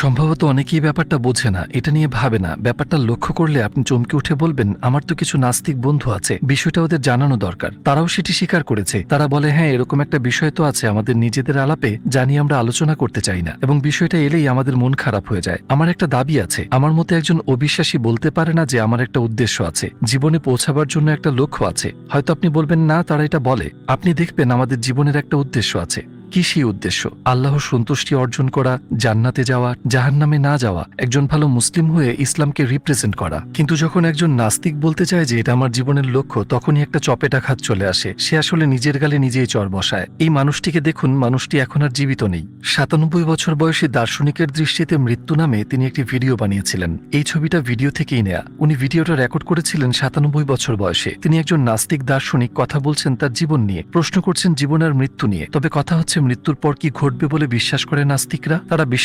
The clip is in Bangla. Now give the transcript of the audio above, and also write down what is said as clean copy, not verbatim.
সম্ভবত অনেকেই ব্যাপারটা বোঝে না, এটা নিয়ে ভাবে না। ব্যাপারটা লক্ষ্য করলে আপনি চমকে উঠে বলবেন, আমার তো কিছু নাস্তিক বন্ধু আছে, বিষয়টা ওদের জানানো দরকার। তারাও সেটি স্বীকার করেছে। তারা বলে, হ্যাঁ, এরকম একটা বিষয় তো আছে আমাদের নিজেদের আলাপে, জানি আমরা আলোচনা করতে চাই না, এবং বিষয়টা এলেই আমাদের মন খারাপ হয়ে যায়। আমার একটা দাবি আছে, আমার মতো একজন অবিশ্বাসী বলতে পারে না যে আমার একটা উদ্দেশ্য আছে, জীবনে পৌঁছাবার জন্য একটা লক্ষ্য আছে। হয়তো আপনি বলবেন, না, তারা এটা বলে। আপনি দেখবেন আমাদের জীবনের একটা উদ্দেশ্য আছে। কি সেই উদ্দেশ্য? আল্লাহর সন্তুষ্টি অর্জন করা, জান্নাতে যাওয়া, জাহান্নামে না যাওয়া, একজন ভালো মুসলিম হয়ে ইসলামকে রিপ্রেজেন্ট করা। কিন্তু যখন একজন নাস্তিক বলতে চায় যে এটা আমার জীবনের লক্ষ্য, তখনই একটা চপেটাঘাত চলে আসে। সে আসলে নিজের গালে নিজেই চড় বসায়। এই মানুষটিকে দেখুন, মানুষটি এখন আর জীবিত নেই। ৯৭ বছর বয়সী দার্শনিকের দৃষ্টিতে মৃত্যু নামে তিনি একটি ভিডিও বানিয়েছিলেন। এই ছবিটা ভিডিও থেকেই নেয়া। উনি ভিডিওটা রেকর্ড করেছিলেন ৯৭ বছর বয়সে। তিনি একজন নাস্তিক দার্শনিক, কথা বলছেন তার জীবন নিয়ে, প্রশ্ন করছেন জীবন আর মৃত্যু নিয়ে। তবে কথা হচ্ছে, মৃত্যুর পর কি ঘটবে বলে বিশ্বাস করে নাস্তিকরা? তারা